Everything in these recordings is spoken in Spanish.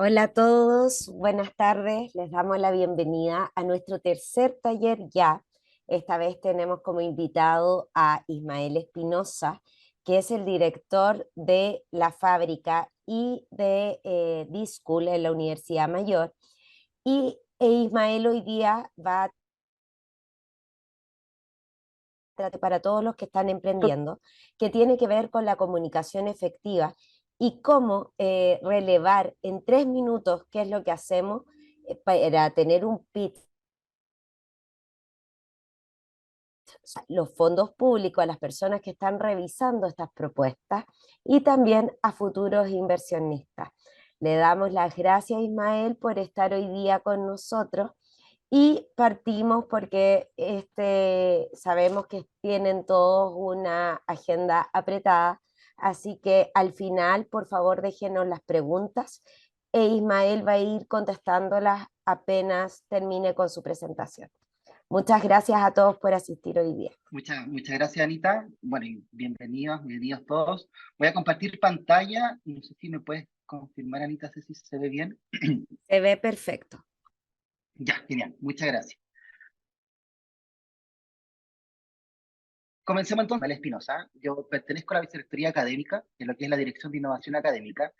Hola a todos, buenas tardes. Les damos la bienvenida a nuestro tercer taller ya. Esta vez tenemos como invitado a Ismael Espinosa, que es el director de la fábrica y de D-School en la Universidad Mayor. Ismael hoy día va a tratar para todos los que están emprendiendo, que tiene que ver con la comunicación efectiva y cómo relevar en 3 minutos qué es lo que hacemos para tener un pitch, o sea, los fondos públicos a las personas que están revisando estas propuestas y también a futuros inversionistas. Le damos las gracias, Ismael, por estar hoy día con nosotros y partimos porque sabemos que tienen todos una agenda apretada, así que al final, por favor, déjenos las preguntas e Ismael va a ir contestándolas apenas termine con su presentación. Muchas gracias a todos por asistir hoy día. Muchas gracias, Anita. Bueno, y bienvenidos todos. Voy a compartir pantalla. No sé si me puedes confirmar, Anita, si se ve bien. Se ve perfecto. Ya, genial. Muchas gracias. Comencemos entonces. Ismael Espinosa. Yo pertenezco a la Vicerrectoría Académica, en lo que es la Dirección de Innovación Académica,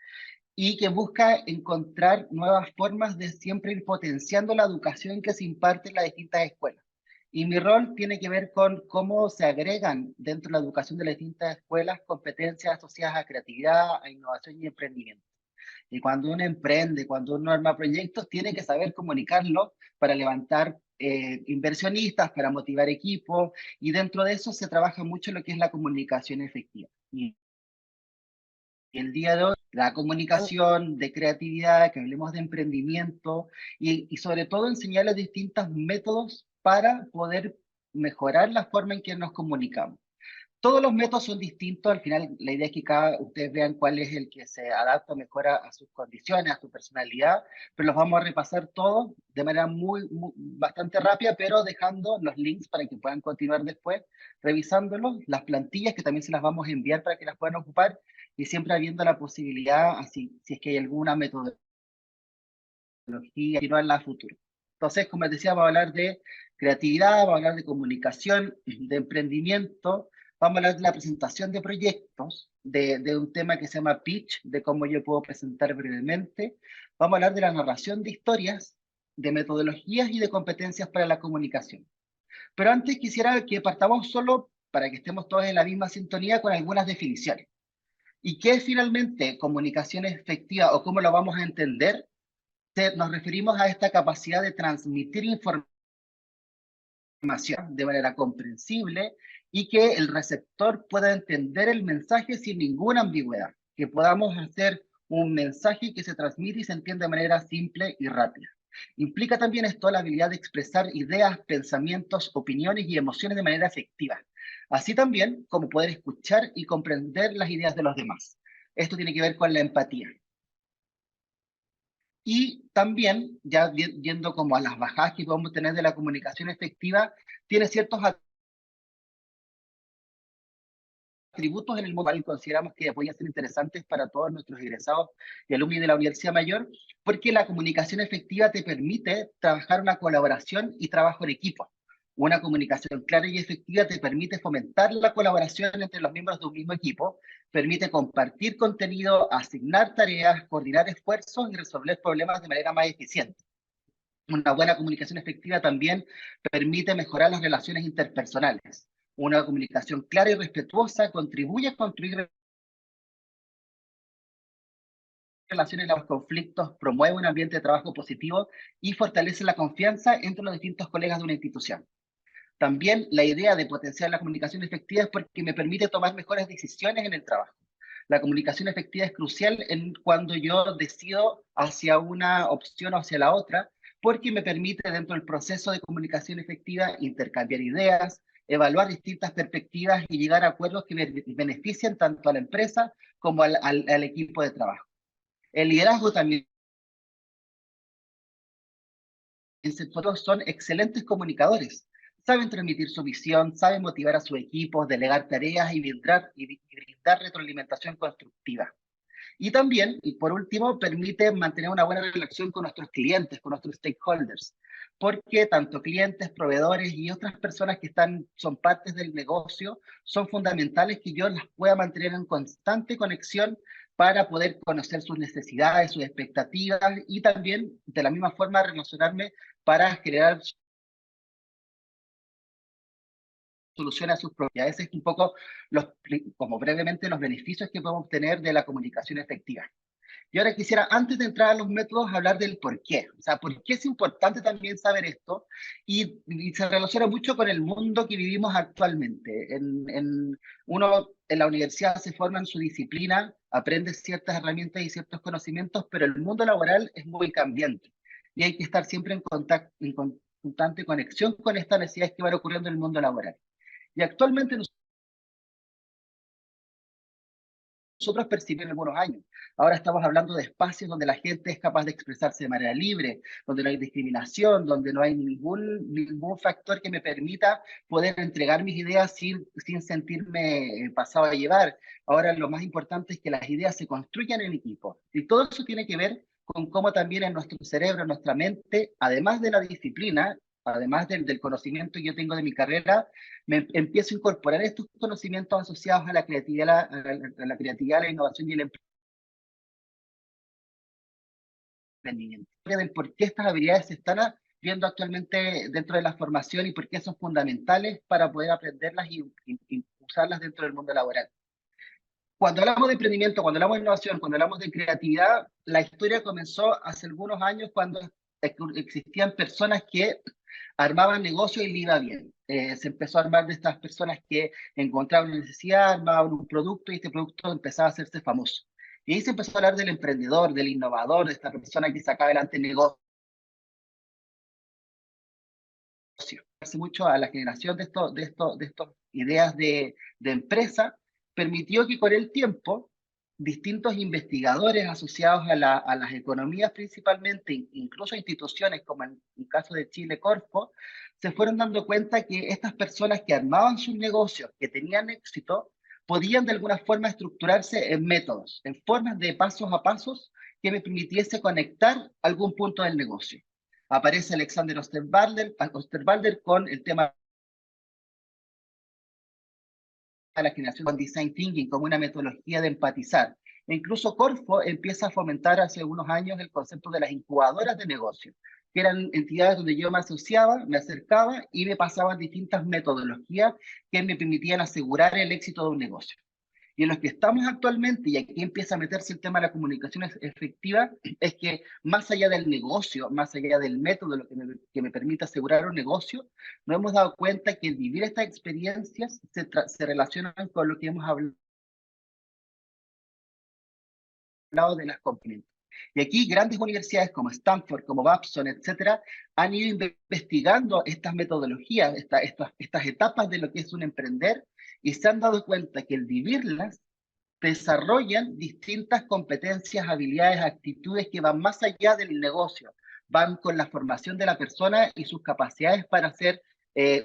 y que busca encontrar nuevas formas de siempre ir potenciando la educación que se imparte en las distintas escuelas. Y mi rol tiene que ver con cómo se agregan dentro de la educación de las distintas escuelas competencias asociadas a creatividad, a innovación y emprendimiento. Y cuando uno emprende, cuando uno arma proyectos, tiene que saber comunicarlo para levantar inversionistas, para motivar equipos, y dentro de eso se trabaja mucho lo que es la comunicación efectiva. Y el día de hoy, la comunicación, de creatividad, que hablemos de emprendimiento y sobre todo enseñar los distintos métodos para poder mejorar la forma en que nos comunicamos. Todos los métodos son distintos, al final la idea es que ustedes vean cuál es el que se adapta mejor a sus condiciones, a su personalidad, pero los vamos a repasar todos de manera bastante rápida, pero dejando los links para que puedan continuar después revisándolos, las plantillas que también se las vamos a enviar para que las puedan ocupar y siempre habiendo la posibilidad, así, si es que hay alguna metodología, continuarla a futuro. Entonces, como les decía, vamos a hablar de creatividad, vamos a hablar de comunicación, de emprendimiento, vamos a hablar de la presentación de proyectos, de un tema que se llama pitch, de cómo yo puedo presentar brevemente, vamos a hablar de la narración de historias, de metodologías y de competencias para la comunicación. Pero antes quisiera que partamos solo para que estemos todos en la misma sintonía con algunas definiciones. ¿Y qué es finalmente comunicación efectiva o cómo lo vamos a entender? Nos referimos a esta capacidad de transmitir información de manera comprensible y que el receptor pueda entender el mensaje sin ninguna ambigüedad, que podamos hacer un mensaje que se transmite y se entiende de manera simple y rápida. Implica también esto la habilidad de expresar ideas, pensamientos, opiniones y emociones de manera efectiva, así también como poder escuchar y comprender las ideas de los demás. Esto tiene que ver con la empatía. Y también, ya yendo como a las bajadas que podemos tener de la comunicación efectiva, tiene ciertos atributos en el mundo y consideramos que podrían ser interesantes para todos nuestros egresados y alumnos de la Universidad Mayor, porque la comunicación efectiva te permite trabajar una colaboración y trabajo en equipo. Una comunicación clara y efectiva te permite fomentar la colaboración entre los miembros de un mismo equipo, permite compartir contenido, asignar tareas, coordinar esfuerzos y resolver problemas de manera más eficiente. Una buena comunicación efectiva también permite mejorar las relaciones interpersonales. Una comunicación clara y respetuosa contribuye a construir relaciones en los conflictos, promueve un ambiente de trabajo positivo y fortalece la confianza entre los distintos colegas de una institución. También la idea de potenciar la comunicación efectiva es porque me permite tomar mejores decisiones en el trabajo. La comunicación efectiva es crucial cuando yo decido hacia una opción o hacia la otra, porque me permite dentro del proceso de comunicación efectiva intercambiar ideas, evaluar distintas perspectivas y llegar a acuerdos que beneficien tanto a la empresa como al equipo de trabajo. El liderazgo también todos son excelentes comunicadores. Saben transmitir su visión, saben motivar a su equipo, delegar tareas y brindar retroalimentación constructiva. Y también, y por último, permite mantener una buena relación con nuestros clientes, con nuestros stakeholders, porque tanto clientes, proveedores y otras personas que son partes del negocio son fundamentales que yo las pueda mantener en constante conexión para poder conocer sus necesidades, sus expectativas y también de la misma forma relacionarme para generar soluciones a sus propiedades. Es un poco, como brevemente, los beneficios que podemos obtener de la comunicación efectiva. Y ahora quisiera, antes de entrar a los métodos, hablar del por qué. O sea, por qué es importante también saber esto y se relaciona mucho con el mundo que vivimos actualmente. Uno en la universidad se forma en su disciplina, aprende ciertas herramientas y ciertos conocimientos, pero el mundo laboral es muy cambiante y hay que estar siempre en contacto, en constante conexión con estas necesidades que van ocurriendo en el mundo laboral. Y actualmente nosotros percibimos en algunos años. Ahora estamos hablando de espacios donde la gente es capaz de expresarse de manera libre, donde no hay discriminación, donde no hay ningún factor que me permita poder entregar mis ideas sin sentirme pasado a llevar. Ahora lo más importante es que las ideas se construyan en equipo. Y todo eso tiene que ver con cómo también en nuestro cerebro, en nuestra mente, además de la disciplina, además del conocimiento que yo tengo de mi carrera, me empiezo a incorporar estos conocimientos asociados a la creatividad, a la creatividad, la innovación y el emprendimiento. Del por qué estas habilidades se están viendo actualmente dentro de la formación y por qué son fundamentales para poder aprenderlas y usarlas dentro del mundo laboral. Cuando hablamos de emprendimiento, cuando hablamos de innovación, cuando hablamos de creatividad, la historia comenzó hace algunos años cuando existían personas que armaban negocios y le iba bien. Se empezó a armar de estas personas que encontraban una necesidad, armaban un producto y este producto empezaba a hacerse famoso. Y ahí se empezó a hablar del emprendedor, del innovador, de esta persona que saca adelante negocios. Hace mucho a la generación de estas ideas de empresa, permitió que con el tiempo distintos investigadores asociados a las economías principalmente, incluso instituciones como en el caso de Chile Corfo, se fueron dando cuenta que estas personas que armaban sus negocios, que tenían éxito, podían de alguna forma estructurarse en métodos, en formas de pasos a pasos que me permitiese conectar algún punto del negocio. Aparece Alexander Osterwalder con el tema de la generación con Design Thinking como una metodología de empatizar. E incluso Corfo empieza a fomentar hace unos años el concepto de las incubadoras de negocio, que eran entidades donde yo me asociaba, me acercaba y me pasaban distintas metodologías que me permitían asegurar el éxito de un negocio. Y en los que estamos actualmente, y aquí empieza a meterse el tema de la comunicación efectiva, es que más allá del negocio, más allá del método que me permite asegurar un negocio, nos hemos dado cuenta que el vivir estas experiencias se relacionan con lo que hemos hablado de las componentes. Y aquí grandes universidades como Stanford, como Babson, etcétera, han ido investigando estas metodologías, estas etapas de lo que es un emprender, y se han dado cuenta que el vivirlas desarrollan distintas competencias, habilidades, actitudes que van más allá del negocio, van con la formación de la persona y sus capacidades para ser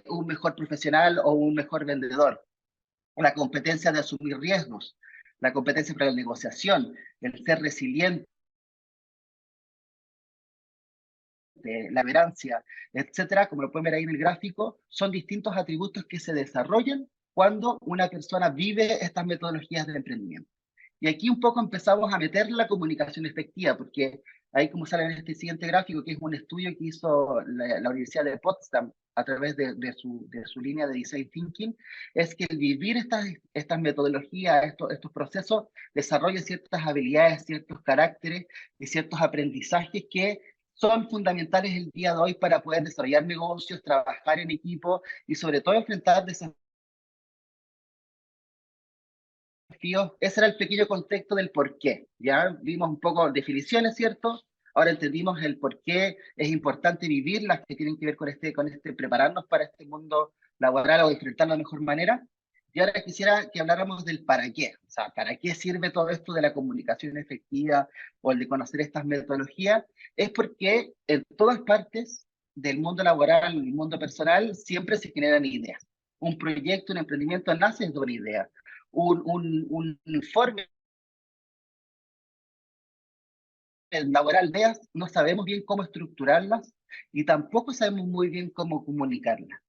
un mejor profesional o un mejor vendedor. La competencia de asumir riesgos, la competencia para la negociación, el ser resiliente, la perseverancia, etcétera, como lo pueden ver ahí en el gráfico, son distintos atributos que se desarrollan cuando una persona vive estas metodologías de emprendimiento. Y aquí un poco empezamos a meter la comunicación efectiva, porque ahí como sale en este siguiente gráfico, que es un estudio que hizo la Universidad de Potsdam a través de su línea de Design Thinking, es que el vivir estas metodologías, estos procesos, desarrolla ciertas habilidades, ciertos caracteres y ciertos aprendizajes que son fundamentales el día de hoy para poder desarrollar negocios, trabajar en equipo y sobre todo enfrentar desafíos. Ese era el pequeño contexto del por qué. Ya vimos un poco definiciones, ¿cierto? Ahora entendimos el por qué es importante vivir las que tienen que ver con este prepararnos para este mundo laboral o enfrentarlo de mejor manera. Y ahora quisiera que habláramos del para qué. O sea, ¿para qué sirve todo esto de la comunicación efectiva o el de conocer estas metodologías? Es porque en todas partes del mundo laboral y el mundo personal siempre se generan ideas. Un proyecto, un emprendimiento nace de una idea. Un informe laborales no sabemos bien cómo estructurarlas y tampoco sabemos muy bien cómo comunicarlas.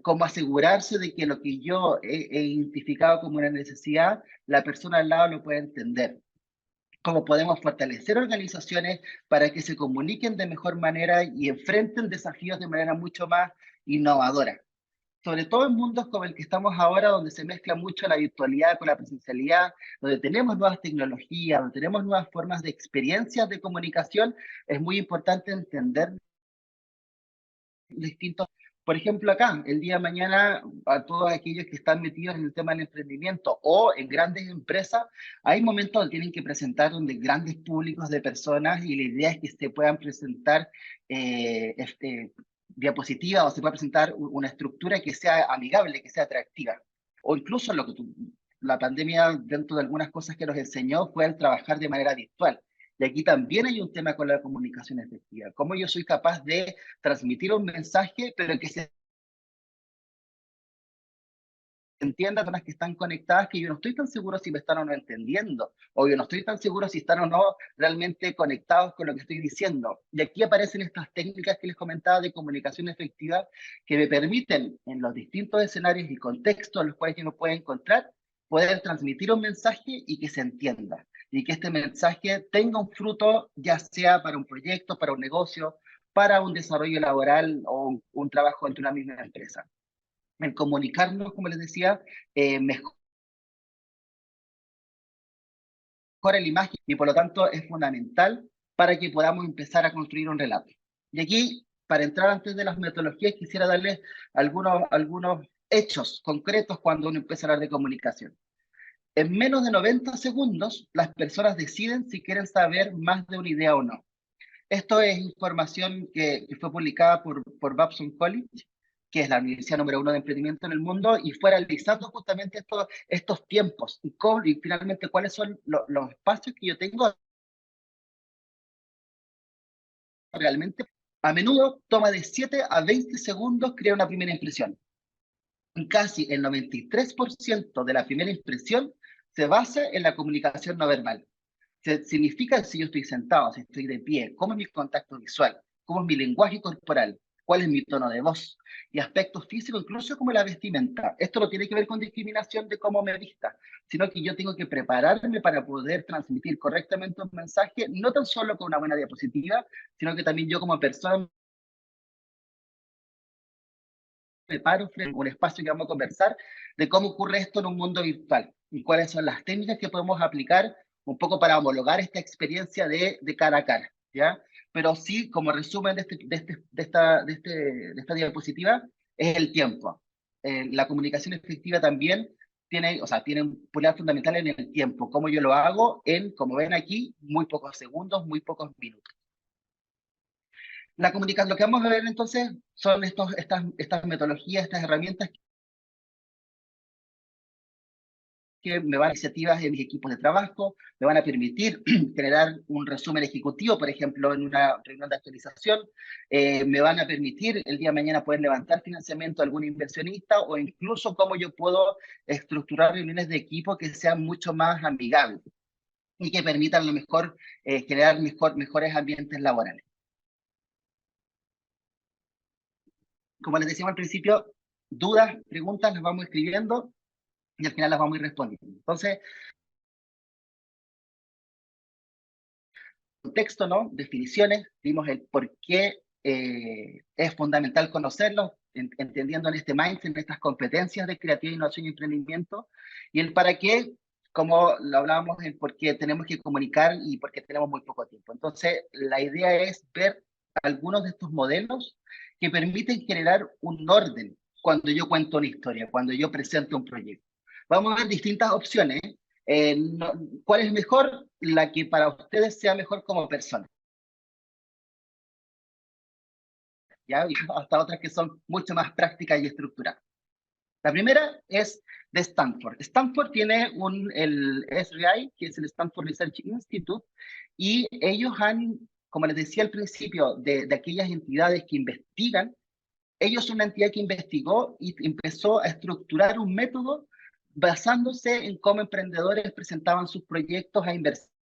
Cómo asegurarse de que lo que yo he identificado como una necesidad, la persona al lado lo pueda entender. Cómo podemos fortalecer organizaciones para que se comuniquen de mejor manera y enfrenten desafíos de manera mucho más innovadora. Sobre todo en mundos como el que estamos ahora, donde se mezcla mucho la virtualidad con la presencialidad, donde tenemos nuevas tecnologías, donde tenemos nuevas formas de experiencias de comunicación, es muy importante entender distintos. Por ejemplo, acá, el día de mañana, a todos aquellos que están metidos en el tema del emprendimiento o en grandes empresas, hay momentos donde tienen que presentar donde grandes públicos de personas y la idea es que se puedan presentar diapositivas o se pueda presentar una estructura que sea amigable, que sea atractiva. O incluso la pandemia, dentro de algunas cosas que nos enseñó, fue el trabajar de manera virtual. Y aquí también hay un tema con la comunicación efectiva. Cómo yo soy capaz de transmitir un mensaje, pero que se entienda a personas que están conectadas, que yo no estoy tan seguro si me están o no entendiendo, o yo no estoy tan seguro si están o no realmente conectados con lo que estoy diciendo. Y aquí aparecen estas técnicas que les comentaba de comunicación efectiva, que me permiten, en los distintos escenarios y contextos en los cuales yo me puedo encontrar, poder transmitir un mensaje y que se entienda, y que este mensaje tenga un fruto, ya sea para un proyecto, para un negocio, para un desarrollo laboral o un trabajo entre una misma empresa. En comunicarnos, como les decía, mejora la imagen y por lo tanto es fundamental para que podamos empezar a construir un relato. Y aquí, para entrar antes de las metodologías, quisiera darles algunos hechos concretos cuando uno empieza a hablar de comunicación. En menos de 90 segundos, las personas deciden si quieren saber más de una idea o no. Esto es información que fue publicada por Babson College, que es la universidad número 1 de emprendimiento en el mundo, y fue analizando justamente estos tiempos y finalmente cuáles son los espacios que yo tengo realmente. A menudo toma de 7 a 20 segundos crear una primera impresión. Casi el 93% de la primera impresión se basa en la comunicación no verbal. Significa si yo estoy sentado, si estoy de pie, cómo es mi contacto visual, cómo es mi lenguaje corporal, cuál es mi tono de voz y aspectos físicos, incluso como la vestimenta. Esto no tiene que ver con discriminación de cómo me vista, sino que yo tengo que prepararme para poder transmitir correctamente un mensaje, no tan solo con una buena diapositiva, sino que también yo como persona me paro frente a un espacio que vamos a conversar de cómo ocurre esto en un mundo virtual y cuáles son las técnicas que podemos aplicar un poco para homologar esta experiencia de cara a cara, ¿ya? Pero sí, como resumen de esta diapositiva, es el tiempo. La comunicación efectiva también tiene un pilar fundamental en el tiempo, cómo yo lo hago en, como ven aquí, muy pocos segundos, muy pocos minutos. La comunicación, lo que vamos a ver entonces son estas metodologías, estas herramientas que me van a dar iniciativas en mis equipos de trabajo, me van a permitir generar un resumen ejecutivo, por ejemplo, en una reunión de actualización, me van a permitir el día de mañana poder levantar financiamiento a algún inversionista o incluso cómo yo puedo estructurar reuniones de equipo que sean mucho más amigables y que permitan a lo mejor generar mejores ambientes laborales. Como les decíamos al principio, dudas, preguntas las vamos escribiendo y al final las vamos a ir respondiendo. Entonces, contexto, ¿no? Definiciones, vimos el por qué es fundamental conocerlos, entendiendo en este mindset, en estas competencias de creatividad, innovación y emprendimiento, y el para qué, como lo hablábamos, el por qué tenemos que comunicar y por qué tenemos muy poco tiempo. Entonces, la idea es ver algunos de estos modelos que permiten generar un orden cuando yo cuento una historia, cuando yo presento un proyecto. Vamos a ver distintas opciones. ¿Cuál es mejor? La que para ustedes sea mejor como persona. ¿Ya? Y hasta otras que son mucho más prácticas y estructuradas. La primera es de Stanford. Stanford tiene el SRI, que es el Stanford Research Institute, y ellos han, como les decía al principio, de aquellas entidades que investigan, ellos son una entidad que investigó y empezó a estructurar un método basándose en cómo emprendedores presentaban sus proyectos a inversores.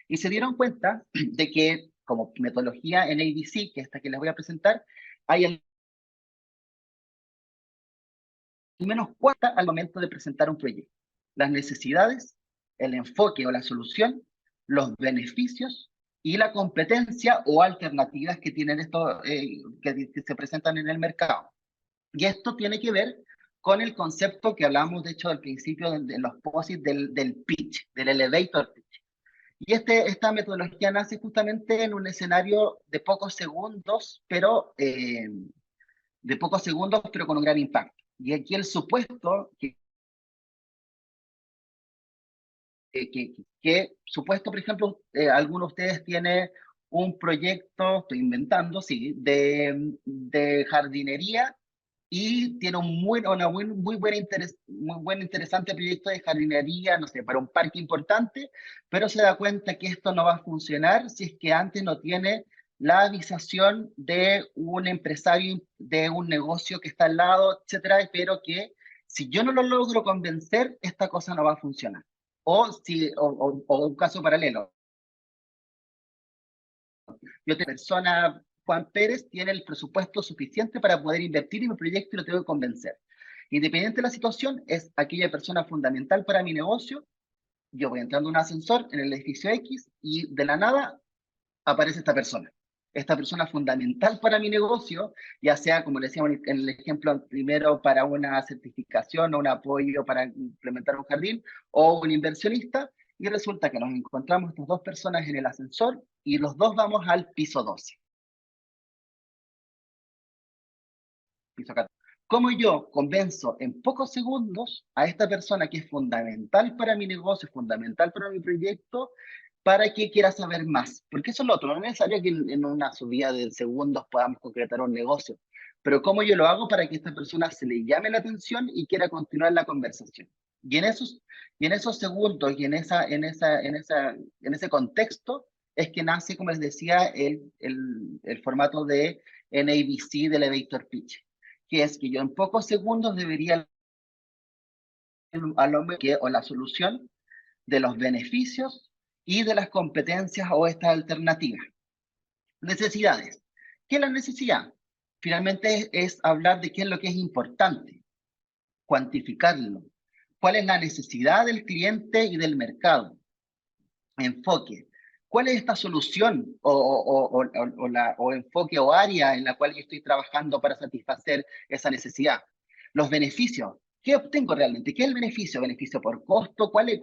Y se dieron cuenta de que, como metodología en ABC, que es esta que les voy a presentar, hay al menos cuatro al momento de presentar un proyecto: las necesidades, el enfoque o la solución, los beneficios y la competencia o alternativas que tienen estos, que se presentan en el mercado. Y esto tiene que ver con el concepto que hablamos, de hecho, al principio de los POSIT del pitch, del elevator pitch. Y esta metodología nace justamente en un escenario de pocos segundos, pero con un gran impacto. Y aquí el supuesto supuesto, por ejemplo, alguno de ustedes tiene un proyecto, estoy inventando, sí, de jardinería, y tiene muy buen interesante proyecto de jardinería, no sé, para un parque importante, pero se da cuenta que esto no va a funcionar si es que antes no tiene la avisación de un empresario, de un negocio que está al lado, etcétera, pero que si yo no lo logro convencer, esta cosa no va a funcionar. O un caso paralelo. Yo, persona, Juan Pérez, tiene el presupuesto suficiente para poder invertir en mi proyecto y lo tengo que convencer. Independiente de la situación, es aquella persona fundamental para mi negocio. Yo voy entrando en un ascensor en el edificio X y de la nada aparece esta persona. Esta persona fundamental para mi negocio, ya sea, como le decíamos en el ejemplo primero, para una certificación o un apoyo para implementar un jardín, o un inversionista, y resulta que nos encontramos estas dos personas en el ascensor y los dos vamos al piso 12. Piso 14. ¿Cómo yo convenzo en pocos segundos a esta persona que es fundamental para mi negocio, fundamental para mi proyecto, para que quiera saber más? Porque eso es lo otro, no es necesario que en una subida de segundos podamos concretar un negocio, pero ¿cómo yo lo hago para que esta persona se le llame la atención y quiera continuar la conversación? Y en esos segundos y en ese contexto es que nace, como les decía, el formato de NABC del Elevator Pitch, que es que yo en pocos segundos debería al hombre o la solución de los beneficios y de las competencias o estas alternativas. Necesidades. ¿Qué es la necesidad? Finalmente es hablar de qué es lo que es importante, cuantificarlo. ¿Cuál es la necesidad del cliente y del mercado? Enfoque. ¿Cuál es esta solución o enfoque o área en la cual yo estoy trabajando para satisfacer esa necesidad? Los beneficios. ¿Qué obtengo realmente? ¿Qué es el beneficio? ¿Beneficio por costo? ¿Cuál es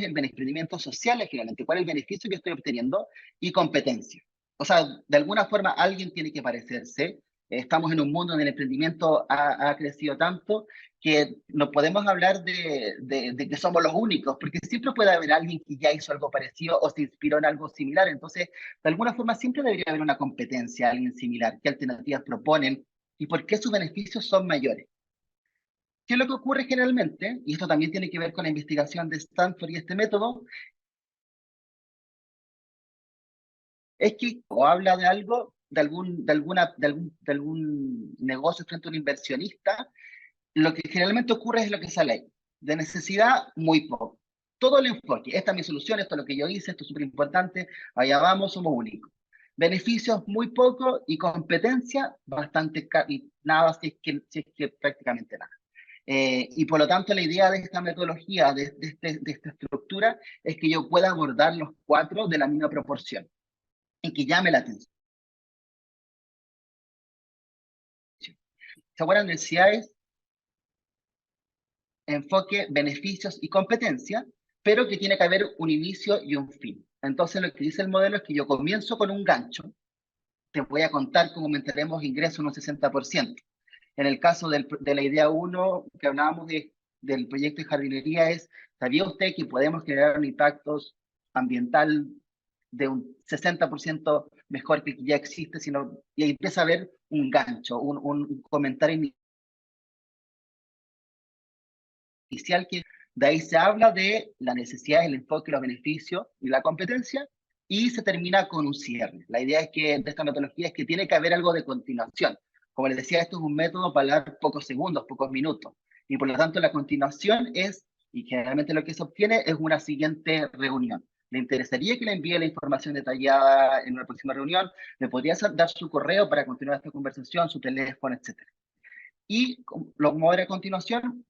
el emprendimiento social finalmente? ¿Cuál es el beneficio que estoy obteniendo? Y competencia. O sea, de alguna forma alguien tiene que parecerse. Estamos en un mundo donde el emprendimiento ha crecido tanto que no podemos hablar de que somos los únicos, porque siempre puede haber alguien que ya hizo algo parecido o se inspiró en algo similar. Entonces, de alguna forma siempre debería haber una competencia, alguien similar. ¿Qué alternativas proponen y por qué sus beneficios son mayores? ¿Qué es lo que ocurre generalmente? Y esto también tiene que ver con la investigación de Stanford y este método, es que o habla de algo, de algún negocio frente a un inversionista, lo que generalmente ocurre es lo que sale ahí. De necesidad, muy poco. Todo el enfoque, esta es mi solución, esto es lo que yo hice, esto es súper importante, allá vamos, somos únicos. Beneficios, muy poco, y competencia, bastante, y nada, si es que prácticamente nada. Y por lo tanto, la idea de esta metodología, de esta estructura, es que yo pueda abordar los cuatro de la misma proporción y que llame la atención. ¿Se acuerdan? Necesidades, enfoque, beneficios y competencia, pero que tiene que haber un inicio y un fin. Entonces, lo que dice el modelo es que yo comienzo con un gancho, te voy a contar cómo aumentaremos ingresos en un 60%. En el caso de la idea 1, que hablábamos del proyecto de jardinería, ¿sabía usted que podemos generar un impacto ambiental de un 60% mejor que ya existe? Y ahí empieza a haber un gancho, un comentario inicial que de ahí se habla de la necesidad, el enfoque, los beneficios y la competencia, y se termina con un cierre. La idea es que de esta metodología es que tiene que haber algo de continuación. Como les decía, esto es un método para hablar pocos segundos, pocos minutos, y por lo tanto la continuación es Y generalmente lo que se obtiene es una siguiente reunión. ¿Le interesaría que le envíe la información detallada en una próxima reunión? ¿Me podría dar su correo para continuar esta conversación, su teléfono, etcétera? Y lo que vamos a ver a continuación,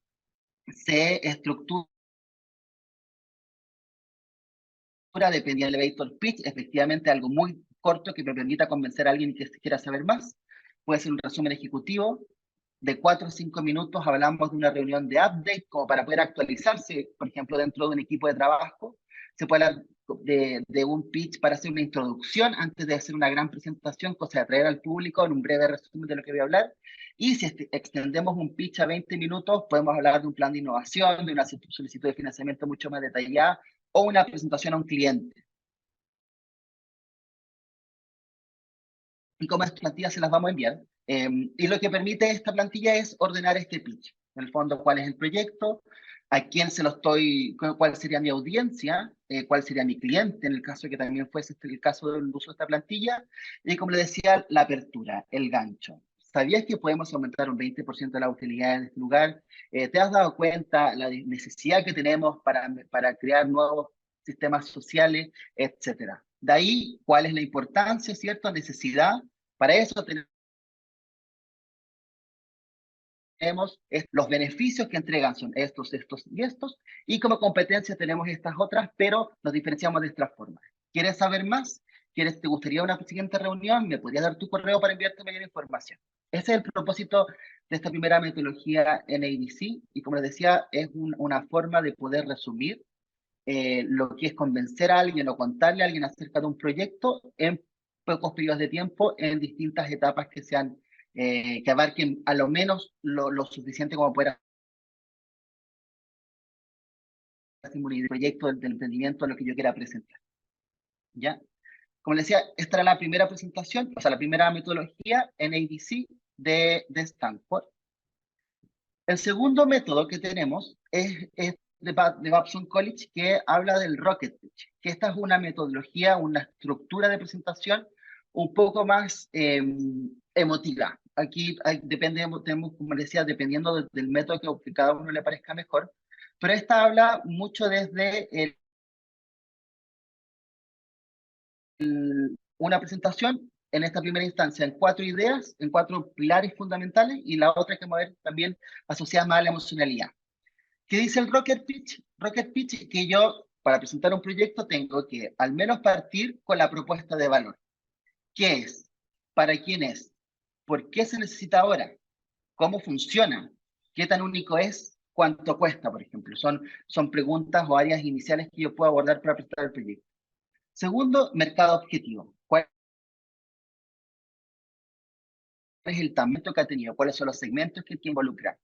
se estructura dependiendo del elevator pitch, efectivamente algo muy corto que me permita convencer a alguien que quiera saber más. Puede ser un resumen ejecutivo de 4 o 5 minutos. Hablamos de una reunión de update como para poder actualizarse, por ejemplo, dentro de un equipo de trabajo. Se puede hablar de un pitch para hacer una introducción antes de hacer una gran presentación, cosa de atraer al público en un breve resumen de lo que voy a hablar. Y si extendemos un pitch a 20 minutos, podemos hablar de un plan de innovación, de una solicitud de financiamiento mucho más detallada o una presentación a un cliente. Y como estas plantillas se las vamos a enviar. Y lo que permite esta plantilla es ordenar este pitch. En el fondo, cuál es el proyecto, a quién se lo estoy, cuál sería mi audiencia, cuál sería mi cliente, en el caso que también fuese el caso del uso de esta plantilla. Y como le decía, la apertura, el gancho. ¿Sabías que podemos aumentar un 20% de la utilidad en este lugar? ¿Te has dado cuenta la necesidad que tenemos para crear nuevos sistemas sociales, etcétera? De ahí, ¿cuál es la importancia, cierto? Necesidad. Para eso tenemos los beneficios que entregan son estos, estos y estos, y como competencia tenemos estas otras, pero nos diferenciamos de esta forma. ¿Quieres saber más? ¿Te gustaría una siguiente reunión? ¿Me podrías dar tu correo para enviarte mayor información? Ese es el propósito de esta primera metodología en ABC, y como les decía, es una forma de poder resumir lo que es convencer a alguien o contarle a alguien acerca de un proyecto en pocos periodos de tiempo, en distintas etapas que sean, que abarquen a lo menos lo suficiente como poder hacer un proyecto del emprendimiento a lo que yo quiera presentar. ¿Ya? Como les decía, esta era la primera presentación, o sea, la primera metodología en ABC de Stanford. El segundo método que tenemos es de Babson College, que habla del Rocket Pitch, que esta es una metodología, una estructura de presentación un poco más emotiva. Aquí tenemos, como decía, dependiendo del método que cada uno le parezca mejor, pero esta habla mucho desde una presentación, en esta primera instancia, en 4 ideas, en 4 pilares fundamentales, y la otra que vamos a ver también asociada más a la emocionalidad. ¿Qué dice el Rocket Pitch? Rocket Pitch que yo, para presentar un proyecto, tengo que al menos partir con la propuesta de valor. ¿Qué es? ¿Para quién es? ¿Por qué se necesita ahora? ¿Cómo funciona? ¿Qué tan único es? ¿Cuánto cuesta, por ejemplo? Son preguntas o áreas iniciales que yo puedo abordar para presentar el proyecto. Segundo, mercado objetivo. ¿Cuál es el tamaño que ha tenido? ¿Cuáles son los segmentos que hay que involucrar?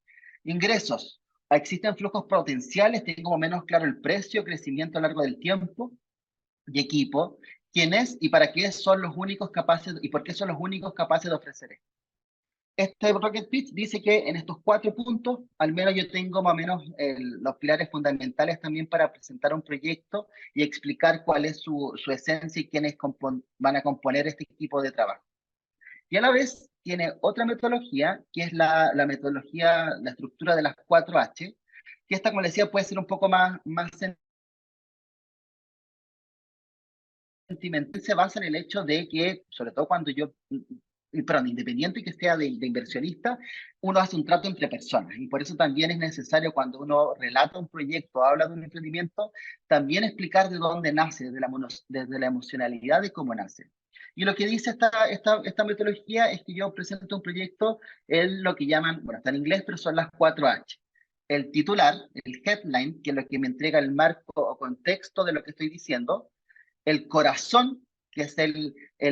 Ingresos. ¿Existen flujos potenciales? ¿Tengo más o menos claro el precio, crecimiento a lo largo del tiempo? Y equipo, quién es y para qué son los únicos capaces y por qué son los únicos capaces de ofrecer esto. Este Rocket Pitch dice que en estos 4 puntos, al menos yo tengo más o menos los pilares fundamentales también para presentar un proyecto y explicar cuál es su esencia y quiénes van a componer este equipo de trabajo. Y a la vez tiene otra metodología, que es la metodología, la estructura de las 4H, que esta, como les decía, puede ser un poco más sentimental. Se basa en el hecho de que, sobre todo cuando perdón, independiente que sea de inversionista, uno hace un trato entre personas y por eso también es necesario cuando uno relata un proyecto, habla de un emprendimiento, también explicar de dónde nace, desde la emocionalidad de cómo nace. Y lo que dice esta metodología es que yo presento un proyecto en lo que llaman, bueno, está en inglés, pero son las 4H. El titular, el headline, que es lo que me entrega el marco o contexto de lo que estoy diciendo, el corazón, que es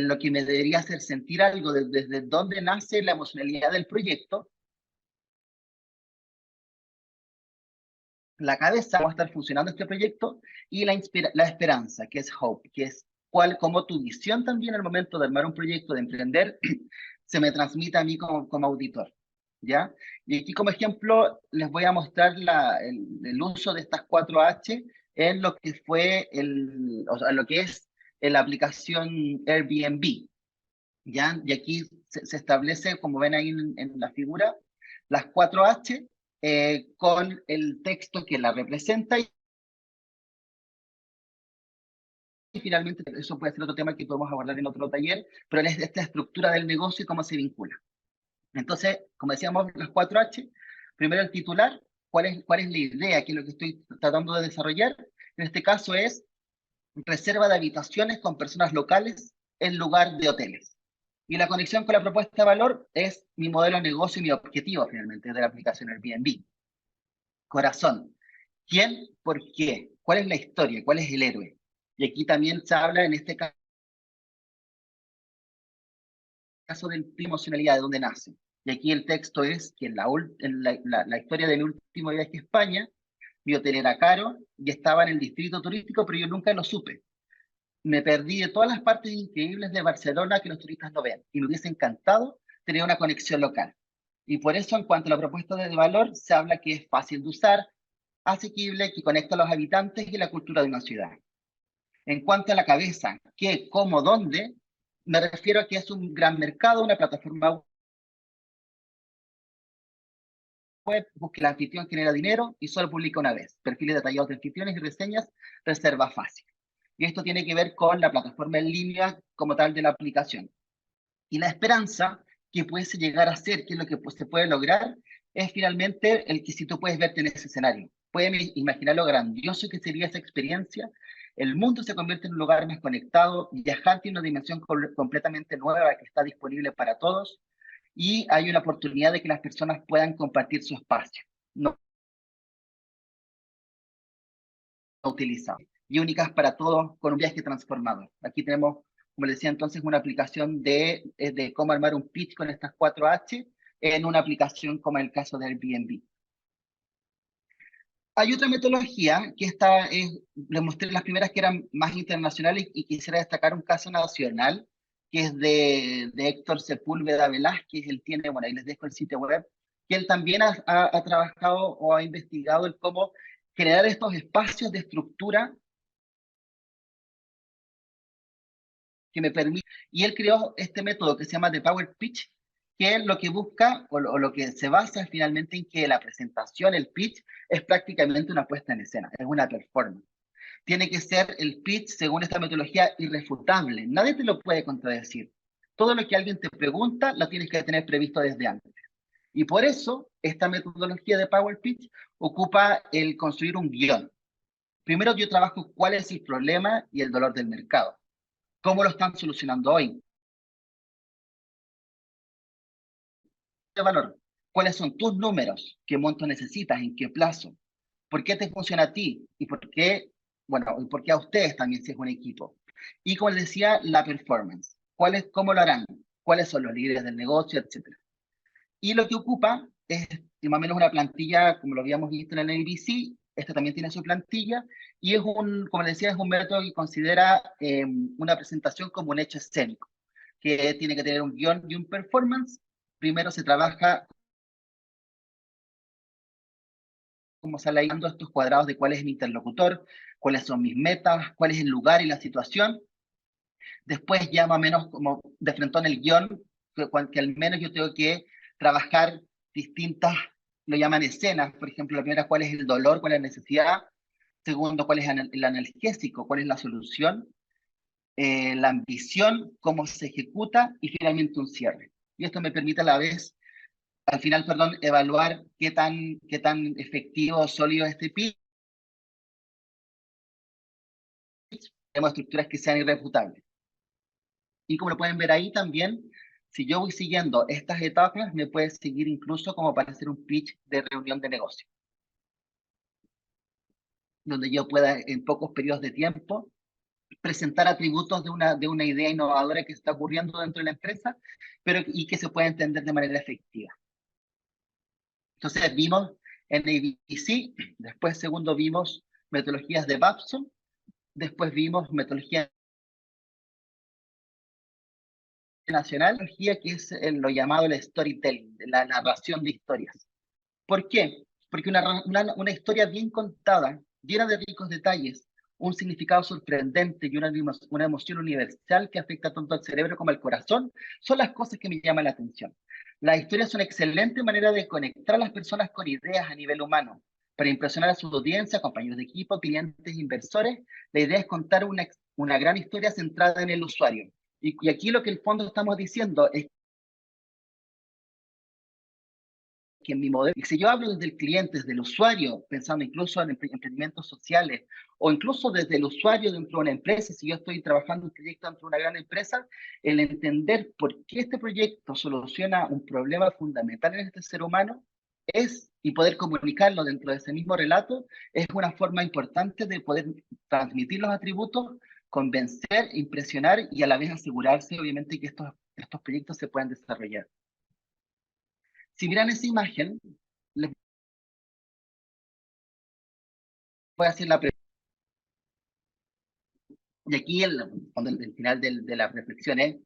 lo que me debería hacer sentir algo desde dónde nace la emocionalidad del proyecto, la cabeza, cómo va a estar funcionando este proyecto, y la esperanza, que es hope, que es como tu visión también al momento de armar un proyecto, de emprender, se me transmite a mí como auditor. ¿Ya? Y aquí como ejemplo les voy a mostrar el uso de estas 4H en lo que fue o sea, lo que es la aplicación Airbnb. ¿Ya? Y aquí se establece, como ven ahí en la figura, las 4H con el texto que la representa y finalmente eso puede ser otro tema que podemos abordar en otro taller, pero es esta estructura del negocio y cómo se vincula. Entonces, como decíamos, las 4H, primero el titular, cuál es la idea, qué es lo que estoy tratando de desarrollar. En este caso es reserva de habitaciones con personas locales en lugar de hoteles. Y la conexión con la propuesta de valor es mi modelo de negocio y mi objetivo finalmente de la aplicación Airbnb. Corazón. ¿Quién? ¿Por qué? ¿Cuál es la historia? ¿Cuál es el héroe? Y aquí también se habla en este caso de emocionalidad, de dónde nace. Y aquí el texto es que en la historia del último viaje a España, mi hotel era caro y estaba en el distrito turístico, pero yo nunca lo supe. Me perdí de todas las partes increíbles de Barcelona que los turistas no ven y me hubiese encantado tener una conexión local. Y por eso, en cuanto a la propuesta de valor, se habla que es fácil de usar, asequible, que conecta a los habitantes y la cultura de una ciudad. En cuanto a la cabeza, qué, cómo, dónde, me refiero a que es un gran mercado, una plataforma web, busque el anfitrión, genera dinero y solo publica una vez. Perfiles detallados de anfitriones y reseñas, reserva fácil. Y esto tiene que ver con la plataforma en línea como tal de la aplicación. Y la esperanza que puede llegar a ser, que es lo que se puede lograr, es finalmente el que si tú puedes verte en ese escenario. Puedes imaginar lo grandioso que sería esa experiencia. El mundo se convierte en un lugar más conectado, viajar tiene una dimensión completamente nueva que está disponible para todos y hay una oportunidad de que las personas puedan compartir su espacio, no utilizado, y únicas para todos con un viaje transformador. Aquí tenemos, como les decía entonces, una aplicación de cómo armar un pitch con estas 4H en una aplicación como el caso de Airbnb. Hay otra metodología que esta es, les mostré las primeras que eran más internacionales y quisiera destacar un caso nacional que es de Héctor Sepúlveda Velázquez. Él tiene, bueno, ahí les dejo el sitio web, que él también ha trabajado o ha investigado el cómo generar estos espacios de estructura que me permite, y él creó este método que se llama The Power Pitch, que es lo que busca o lo que se basa finalmente en que la presentación, el pitch, es prácticamente una puesta en escena, es una performance. Tiene que ser el pitch, según esta metodología, irrefutable. Nadie te lo puede contradecir. Todo lo que alguien te pregunta lo tienes que tener previsto desde antes. Y por eso, esta metodología de Power Pitch ocupa el construir un guión. Primero yo trabajo cuál es el problema y el dolor del mercado. ¿Cómo lo están solucionando hoy? ¿Qué valor? ¿Cuáles son tus números? ¿Qué monto necesitas? ¿En qué plazo? ¿Por qué te funciona a ti? ¿Y por qué, bueno, y por qué a ustedes también si es un equipo? Y como les decía, la performance. ¿Cómo lo harán? ¿Cuáles son los líderes del negocio, etcétera? Y lo que ocupa es más o menos una plantilla, como lo habíamos visto en el ABC, esta también tiene su plantilla, y es como les decía, es un método que considera una presentación como un hecho escénico, que tiene que tener un guión y un performance. Primero se trabaja como sale dando estos cuadrados de cuál es mi interlocutor, cuáles son mis metas, cuál es el lugar y la situación. Después ya más o menos como de frente en el guión, que al menos yo tengo que trabajar distintas, lo llaman escenas, por ejemplo, la primera, cuál es el dolor, cuál es la necesidad. Segundo, cuál es el analgésico, cuál es la solución. La ambición, cómo se ejecuta y finalmente un cierre. Y esto me permite a la vez, al final, perdón, evaluar qué tan efectivo o sólido es este pitch. Tenemos estructuras que sean irrefutables. Y como lo pueden ver ahí también, si yo voy siguiendo estas etapas, me puede seguir incluso como para hacer un pitch de reunión de negocio, donde yo pueda en pocos periodos de tiempo presentar atributos de una idea innovadora que está ocurriendo dentro de la empresa, y que se pueda entender de manera efectiva. Entonces vimos en ABC, después segundo vimos metodologías de Babson, después vimos metodología nacional, metodología que es lo llamado el storytelling, la narración de historias. ¿Por qué? Porque una historia bien contada, llena de ricos detalles, un significado sorprendente y una emoción universal que afecta tanto al cerebro como al corazón, son las cosas que me llaman la atención. Las historias son una excelente manera de conectar a las personas con ideas a nivel humano. Para impresionar a su audiencia, compañeros de equipo, clientes, inversores, la idea es contar una gran historia centrada en el usuario. Y aquí lo que en el fondo estamos diciendo es que en mi modelo, y si yo hablo desde el cliente, desde el usuario, pensando incluso en emprendimientos sociales, o incluso desde el usuario dentro de una empresa, si yo estoy trabajando un proyecto dentro de una gran empresa, el entender por qué este proyecto soluciona un problema fundamental en este ser humano y poder comunicarlo dentro de ese mismo relato, es una forma importante de poder transmitir los atributos, convencer, impresionar y a la vez asegurarse, obviamente, que estos proyectos se puedan desarrollar. Si miran esa imagen, les voy a hacer la pregunta. Y aquí el final de la reflexión es,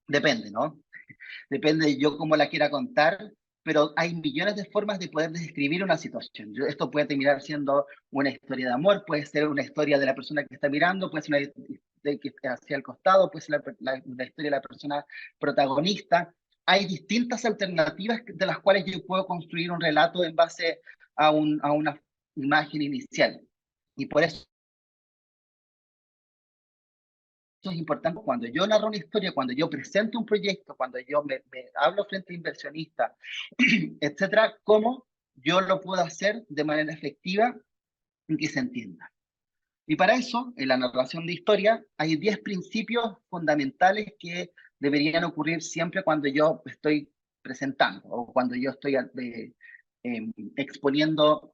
depende, ¿no? Depende de yo cómo la quiera contar, pero hay millones de formas de poder describir una situación. Esto puede terminar siendo una historia de amor, puede ser una historia de la persona que está mirando, puede ser una de que está hacia el costado, puede ser una historia de la persona protagonista. Hay distintas alternativas de las cuales yo puedo construir un relato en base a una imagen inicial. Y por eso es importante cuando yo narro una historia, cuando yo presento un proyecto, cuando yo me hablo frente a inversionistas, etcétera, cómo yo lo puedo hacer de manera efectiva y que se entienda. Y para eso, en la narración de historia, hay 10 principios fundamentales que deberían ocurrir siempre cuando yo estoy presentando o cuando yo estoy exponiendo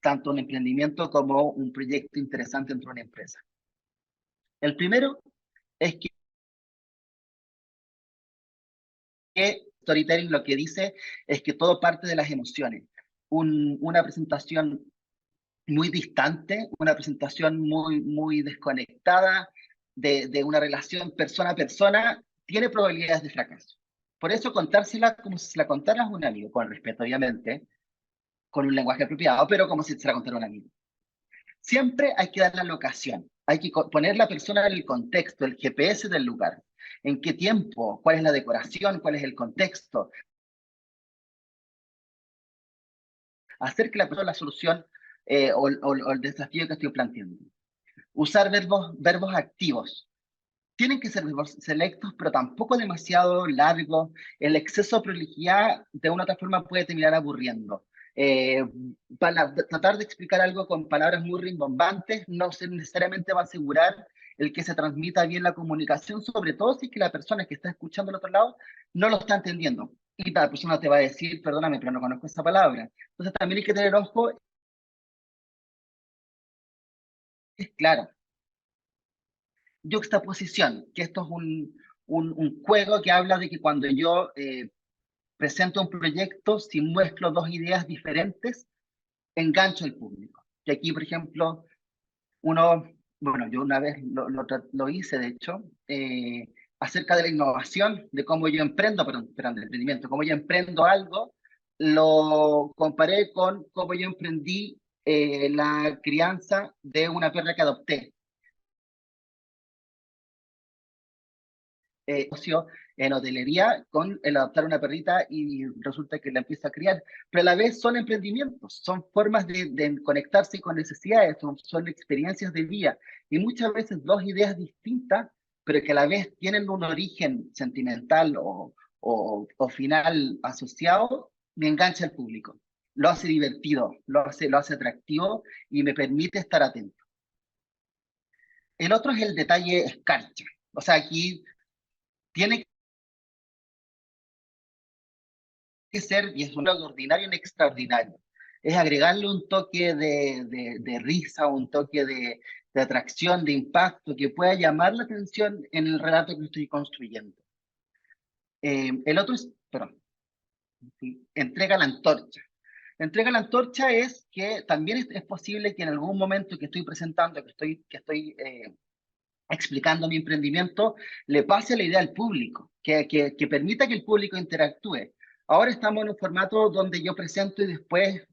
tanto un emprendimiento como un proyecto interesante dentro de una empresa. El primero es que storytelling lo que dice es que todo parte de las emociones. Una presentación muy distante, una presentación muy desconectada de una relación persona a persona, tiene probabilidades de fracaso. Por eso contársela como si se la contaras a un amigo, con respeto obviamente, con un lenguaje apropiado, pero como si se la contara a un amigo. Siempre hay que dar la locación, hay que poner la persona en el contexto, el GPS del lugar. ¿En qué tiempo? ¿Cuál es la decoración? ¿Cuál es el contexto? Hacer que la persona la solución o el desafío que estoy planteando. Usar verbos activos. Tienen que ser verbos selectos, pero tampoco demasiado largos. El exceso de prolijidad de una u otra forma puede terminar aburriendo. Tratar de explicar algo con palabras muy rimbombantes no necesariamente va a asegurar el que se transmita bien la comunicación, sobre todo si es que la persona que está escuchando al otro lado no lo está entendiendo. Y la persona te va a decir, perdóname, pero no conozco esa palabra. Entonces también hay que tener ojo, es claro. Yuxtaposición, que esto es un juego que habla de que cuando yo presento un proyecto, si muestro dos ideas diferentes, engancho al público. Y aquí, por ejemplo, bueno, yo una vez lo hice, de hecho, acerca de la innovación, de cómo yo emprendo, perdón, de emprendimiento, cómo yo emprendo algo, lo comparé con cómo yo emprendí la crianza de una perra que adopté. Negocio en hotelería con el adoptar una perrita y resulta que la empieza a criar. Pero a la vez son emprendimientos, son formas de conectarse con necesidades, son experiencias de vida. Y muchas veces dos ideas distintas, pero que a la vez tienen un origen sentimental o final asociado, me engancha al público. Lo hace divertido, lo hace atractivo y me permite estar atento. El otro es el detalle escarcha. O sea, aquí tiene que ser, y es un lado ordinario en extraordinario, es agregarle un toque de risa, un toque de atracción, de impacto, que pueda llamar la atención en el relato que estoy construyendo. El otro es, perdón, sí, entrega la antorcha. Entrega la antorcha es que también es posible que en algún momento que estoy presentando, que estoy explicando mi emprendimiento, le pase la idea al público, que permita que el público interactúe. Ahora estamos en un formato donde yo presento y después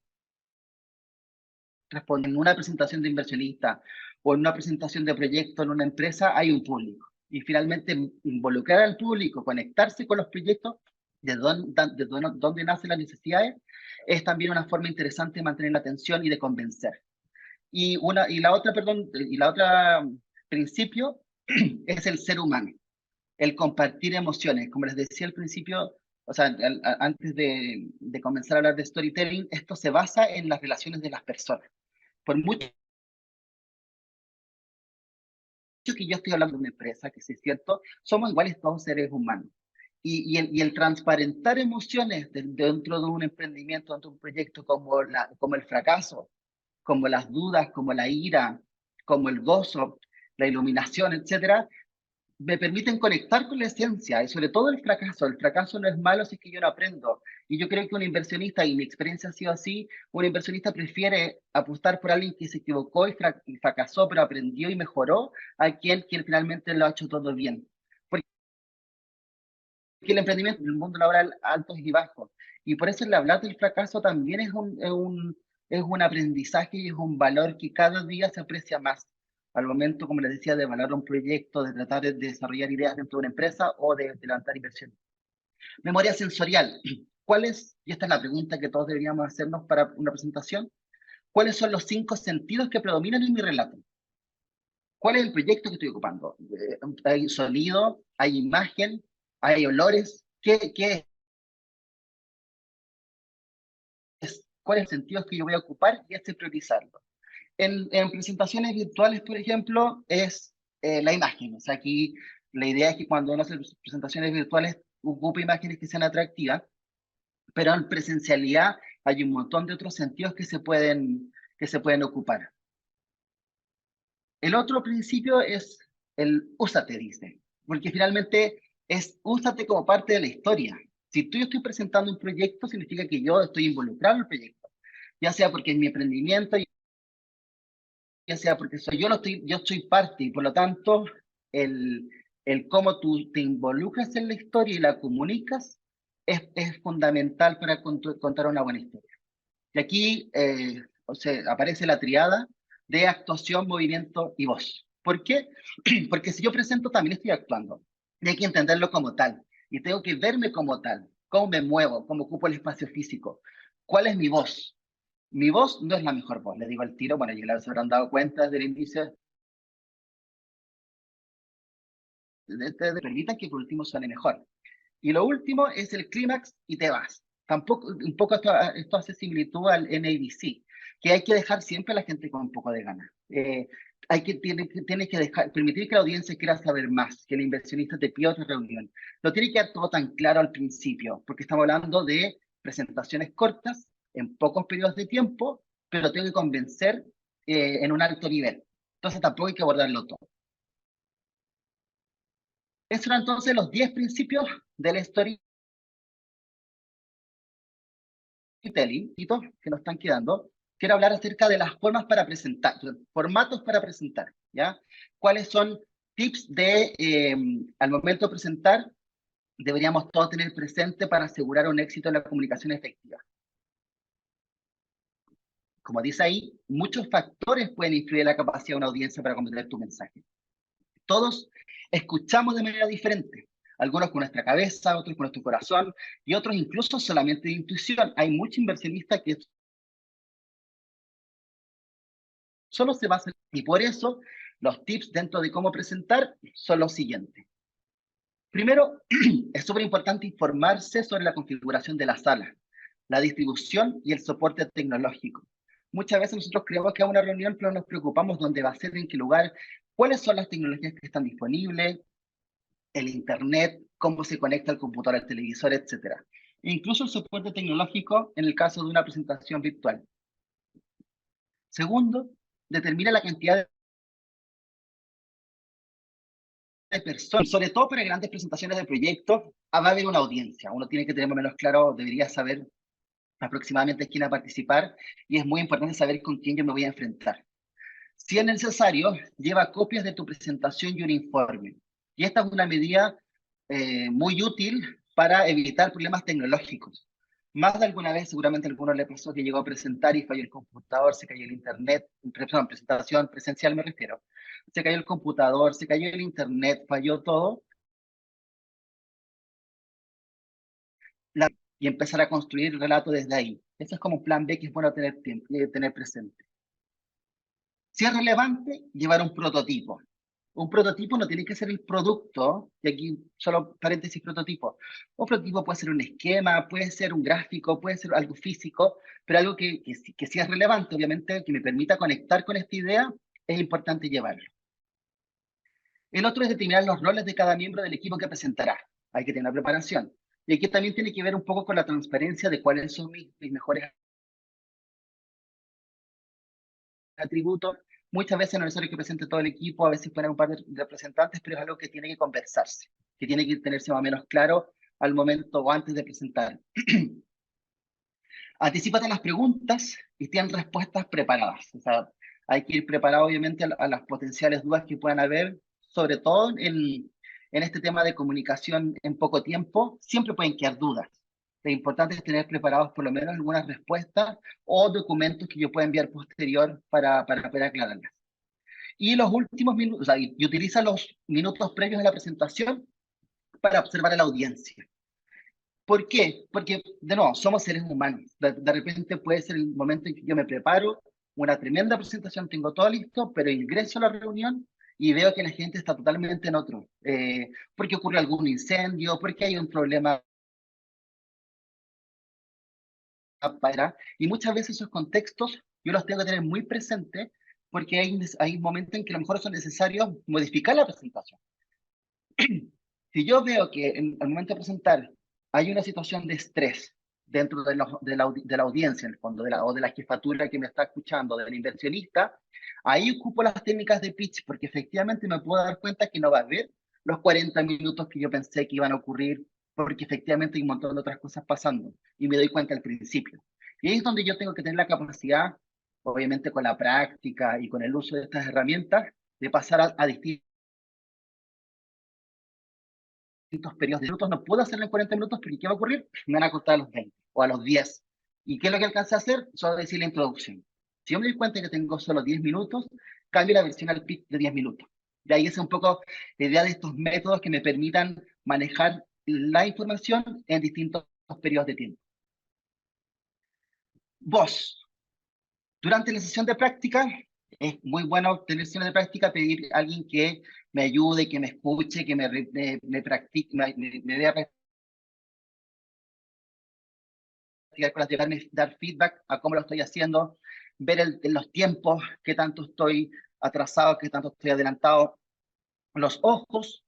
respondo. En una presentación de inversionista o en una presentación de proyecto en una empresa hay un público. Y finalmente involucrar al público, conectarse con los proyectos, dónde nacen las necesidades, es también una forma interesante de mantener la atención y de convencer. Y la otra, perdón, y la otra principio es el ser humano, el compartir emociones. Como les decía al principio, o sea, antes de comenzar a hablar de storytelling, esto se basa en las relaciones de las personas. Por mucho que yo estoy hablando de una empresa, que sí es cierto, somos iguales todos seres humanos. Y el transparentar emociones dentro de un emprendimiento, dentro de un proyecto como el fracaso, como las dudas, como la ira, como el gozo, la iluminación, etcétera, me permiten conectar con la esencia y sobre todo el fracaso. El fracaso no es malo si es que yo no aprendo. Y yo creo que un inversionista, y mi experiencia ha sido así, un inversionista prefiere apostar por alguien que se equivocó y fracasó, pero aprendió y mejoró, a quien finalmente lo ha hecho todo bien. Porque el emprendimiento en el mundo laboral altos y bajos. Y por eso el hablar del fracaso también es un aprendizaje y es un valor que cada día se aprecia más al momento, como les decía, de evaluar un proyecto, de tratar de desarrollar ideas dentro de una empresa o de levantar inversión. Memoria sensorial. ¿Cuáles, y esta es la pregunta que todos deberíamos hacernos para una presentación, cuáles son los 5 sentidos que predominan en mi relato? ¿Cuál es el proyecto que estoy ocupando? ¿Hay sonido? ¿Hay imagen? ¿Hay olores? ¿Qué es? ¿Cuáles son los sentidos que yo voy a ocupar y este priorizarlo? En presentaciones virtuales, por ejemplo, es la imagen. O sea, aquí la idea es que cuando uno hace presentaciones virtuales ocupe imágenes que sean atractivas, pero en presencialidad hay un montón de otros sentidos que se pueden ocupar. El otro principio es el úsate, dice, porque finalmente es úsate como parte de la historia. Si yo estoy presentando un proyecto, significa que yo estoy involucrado en el proyecto, ya sea porque es mi emprendimiento, ya sea porque yo soy parte y por lo tanto el, el cómo tú te involucras en la historia y la comunicas es fundamental para contar una buena historia. Y aquí o sea, aparece la triada de actuación, movimiento y voz. ¿Por qué? Porque si yo presento también estoy actuando y hay que entenderlo como tal y tengo que verme como tal, cómo me muevo, cómo ocupo el espacio físico, cuál es mi voz. Mi voz no es la mejor voz, le digo al tiro, bueno, ya se habrán dado cuenta desde el inicio, permita que por último suene mejor. Y lo último es el clímax y te vas. Tampoco, un poco esto hace similitud al NABC, que hay que dejar siempre a la gente con un poco de ganas. Tiene que permitir que la audiencia quiera saber más, que el inversionista te pida otra reunión. No tiene que quedar todo tan claro al principio, porque estamos hablando de presentaciones cortas, en pocos periodos de tiempo, pero tengo que convencer en un alto nivel. Entonces tampoco hay que abordarlo todo. Esos eran entonces los 10 principios del storytelling que nos están quedando. Quiero hablar acerca de las formas para presentar, formatos para presentar, ¿ya? ¿Cuáles son tips al momento de presentar, deberíamos todos tener presente para asegurar un éxito en la comunicación efectiva? Como dice ahí, muchos factores pueden influir en la capacidad de una audiencia para comprender tu mensaje. Todos escuchamos de manera diferente, algunos con nuestra cabeza, otros con nuestro corazón y otros incluso solamente de intuición. Hay muchos inversionistas que solo se basan, y por eso los tips dentro de cómo presentar son los siguientes. Primero, es súper importante informarse sobre la configuración de la sala, la distribución y el soporte tecnológico. Muchas veces nosotros creemos que es una reunión, pero nos preocupamos dónde va a ser, en qué lugar, cuáles son las tecnologías que están disponibles, el internet, cómo se conecta el computador al televisor, etcétera. Incluso el soporte tecnológico en el caso de una presentación virtual. Segundo, determina la cantidad de personas, sobre todo para grandes presentaciones de proyectos, va a haber una audiencia. Uno tiene que tener más o menos claro, debería saber aproximadamente quién va a participar y es muy importante saber con quién yo me voy a enfrentar. Si es necesario, lleva copias de tu presentación y un informe. Y esta es una medida muy útil para evitar problemas tecnológicos. Más de alguna vez, seguramente a alguno le pasó que llegó a presentar y falló el computador, se cayó el internet, perdón, presentación presencial me refiero. Se cayó el computador, se cayó el internet, falló todo. y empezar a construir el relato desde ahí. Ese es como un plan B que es bueno tener presente. Si es relevante, llevar un prototipo. Un prototipo no tiene que ser el producto, y aquí solo paréntesis prototipo. Un prototipo puede ser un esquema, puede ser un gráfico, puede ser algo físico, pero algo que sí es relevante, obviamente, que me permita conectar con esta idea, es importante llevarlo. El otro es determinar los roles de cada miembro del equipo que presentará. Hay que tener una preparación. Y aquí también tiene que ver un poco con la transparencia de cuáles son mis mejores atributos. Muchas veces no es necesario que presente todo el equipo, a veces poner un par de representantes, pero es algo que tiene que conversarse, que tiene que tenerse más o menos claro al momento o antes de presentar. Anticípate las preguntas y ten respuestas preparadas. O sea, hay que ir preparado obviamente a las potenciales dudas que puedan haber, sobre todo en este tema de comunicación en poco tiempo, siempre pueden quedar dudas. Lo importante es tener preparados por lo menos algunas respuestas o documentos que yo pueda enviar posterior para poder aclararlas. Y los últimos minutos, o sea, y utiliza los minutos previos a la presentación para observar a la audiencia. ¿Por qué? Porque, de nuevo, somos seres humanos. De repente puede ser el momento en que yo me preparo, una tremenda presentación, tengo todo listo, pero ingreso a la reunión y veo que la gente está totalmente en otro. Porque ocurre algún incendio, porque hay un problema y muchas veces esos contextos yo los tengo que tener muy presentes porque hay momentos en que a lo mejor son necesarios modificar la presentación. Si yo veo que al momento de presentar hay una situación de estrés dentro de la audiencia, en el fondo, o de la jefatura que me está escuchando, del inversionista, ahí ocupo las técnicas de pitch, porque efectivamente me puedo dar cuenta que no va a haber los 40 minutos que yo pensé que iban a ocurrir, porque efectivamente hay un montón de otras cosas pasando, y me doy cuenta al principio. Y ahí es donde yo tengo que tener la capacidad, obviamente con la práctica y con el uso de estas herramientas, de pasar a distintos periodos de minutos, no puedo hacerlo en 40 minutos porque ¿qué va a ocurrir? Me van a costar a los 20 o a los 10. ¿Y qué es lo que alcancé a hacer? Solo decir la introducción. Si yo me doy cuenta que tengo solo 10 minutos, cambio la versión al pitch de 10 minutos. De ahí es un poco la idea de estos métodos que me permitan manejar la información en distintos periodos de tiempo. Vos, durante la sesión de práctica, es muy bueno tener sesiones de práctica, pedir a alguien que me ayude, que me escuche, que me practique, me dé con las dar feedback a cómo lo estoy haciendo, ver los tiempos, qué tanto estoy atrasado, qué tanto estoy adelantado, los ojos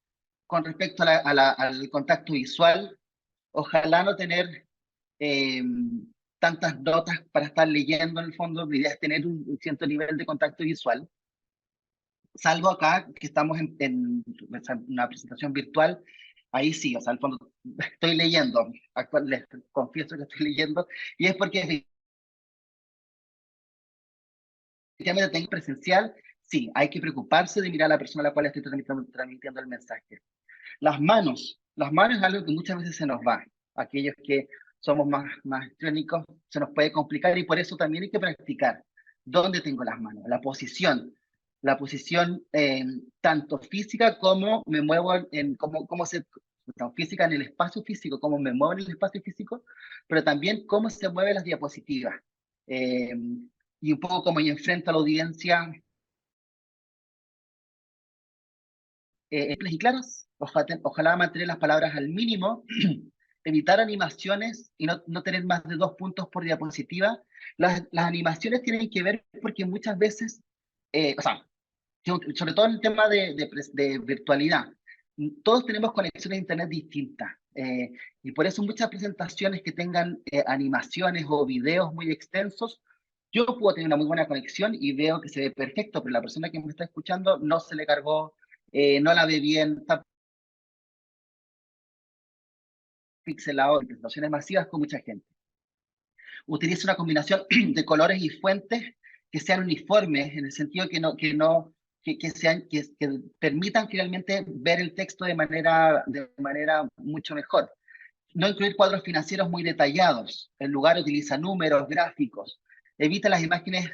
con respecto al contacto visual, ojalá no tener eh, tantas notas para estar leyendo en el fondo, la idea es tener un cierto nivel de contacto visual, salvo acá que estamos en una presentación virtual, ahí sí, o sea, al fondo estoy leyendo, les confieso que estoy leyendo, y es porque efectivamente tengo presencial, sí, hay que preocuparse de mirar a la persona a la cual estoy transmitiendo el mensaje. Las manos es algo que muchas veces se nos va. Aquellos que somos más histriónicos, se nos puede complicar y por eso también hay que practicar. ¿Dónde tengo las manos? La posición tanto física como me muevo tanto física en el espacio físico, cómo me muevo en el espacio físico, pero también cómo se mueven las diapositivas. Eh, y un poco cómo yo enfrento a la audiencia simples y claras. Ojalá mantener las palabras al mínimo, evitar animaciones y no tener más de 2 puntos por diapositiva. Las animaciones tienen que ver porque muchas veces, o sea, sobre todo en el tema de virtualidad, todos tenemos conexiones a internet distintas. Y por eso muchas presentaciones que tengan animaciones o videos muy extensos, yo puedo tener una muy buena conexión y veo que se ve perfecto, pero la persona que me está escuchando no se le cargó, no la ve bien, está pixelado en presentaciones masivas con mucha gente. Utiliza una combinación de colores y fuentes que sean uniformes, en el sentido que permitan finalmente ver el texto de manera mucho mejor. No incluir cuadros financieros muy detallados. En lugar utiliza números, gráficos. Evita las imágenes,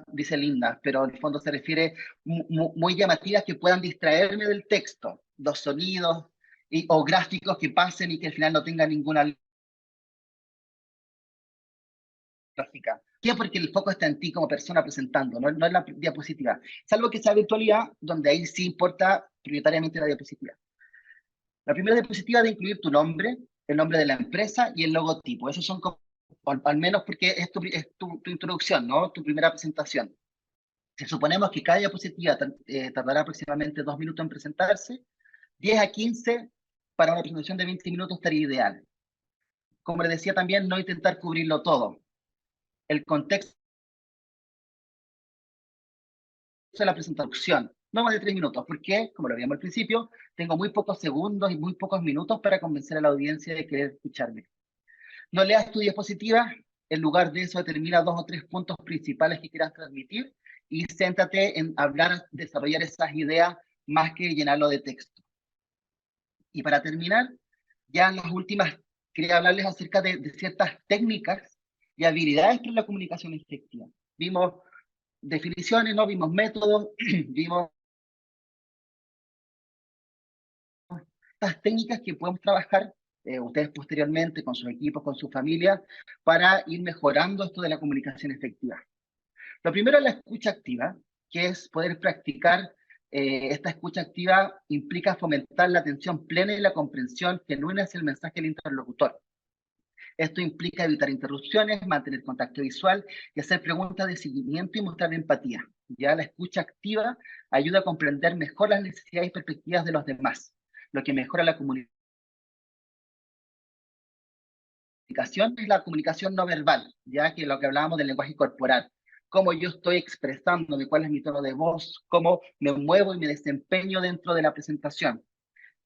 dice Linda, pero en el fondo se refiere muy llamativas que puedan distraerme del texto. Los sonidos o gráficos que pasen y que al final no tengan ninguna gráfica. ¿Por qué? Porque el foco está en ti como persona presentando, no en la diapositiva. Salvo que sea virtualidad, donde ahí sí importa prioritariamente la diapositiva. La primera diapositiva de incluir tu nombre, el nombre de la empresa y el logotipo. Esos son como, al menos porque es tu introducción, ¿no? Tu primera presentación. Si suponemos que cada diapositiva tardará aproximadamente 2 minutos en presentarse, 10 a 15 para una presentación de 20 minutos estaría ideal. Como les decía también, no intentar cubrirlo todo. El contexto de la presentación, no más de 3 minutos, porque, como lo veíamos al principio, tengo muy pocos segundos y muy pocos minutos para convencer a la audiencia de querer escucharme. No leas tu diapositiva, en lugar de eso determina 2 o 3 puntos principales que quieras transmitir y céntrate en hablar, desarrollar esas ideas más que llenarlo de texto. Y para terminar, ya en las últimas, quería hablarles acerca de ciertas técnicas y habilidades para la comunicación efectiva. Vimos definiciones, ¿no? Vimos métodos, vimos estas técnicas que podemos trabajar ustedes posteriormente con sus equipos, con su familia, para ir mejorando esto de la comunicación efectiva. Lo primero es la escucha activa, que es poder practicar. Esta escucha activa implica fomentar la atención plena y la comprensión genuina hacia el mensaje del interlocutor. Esto implica evitar interrupciones, mantener contacto visual y hacer preguntas de seguimiento y mostrar empatía. Ya la escucha activa ayuda a comprender mejor las necesidades y perspectivas de los demás, lo que mejora la comunicación. Es la comunicación no verbal, ya que lo que hablábamos del lenguaje corporal, cómo yo estoy expresándome, cuál es mi tono de voz, cómo me muevo y me desempeño dentro de la presentación.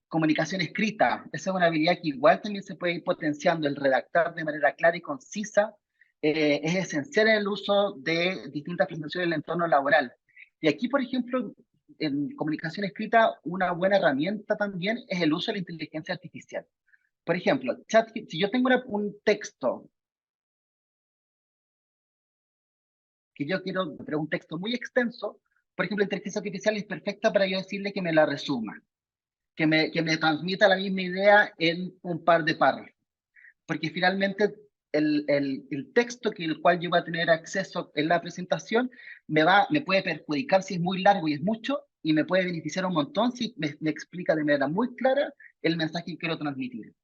Comunicación escrita, esa es una habilidad que igual también se puede ir potenciando. El redactar de manera clara y concisa es esencial en el uso de distintas presentaciones en el entorno laboral. Y aquí, por ejemplo, en comunicación escrita, una buena herramienta también es el uso de la inteligencia artificial. Por ejemplo, si yo tengo un texto que yo quiero, pero un texto muy extenso, por ejemplo, la inteligencia artificial es perfecta para yo decirle que me la resuma, que me transmita la misma idea en un par de párrafos. Porque finalmente el texto que el cual yo voy a tener acceso en la presentación me puede perjudicar si es muy largo y es mucho, y me puede beneficiar un montón si me explica de manera muy clara el mensaje que quiero transmitir.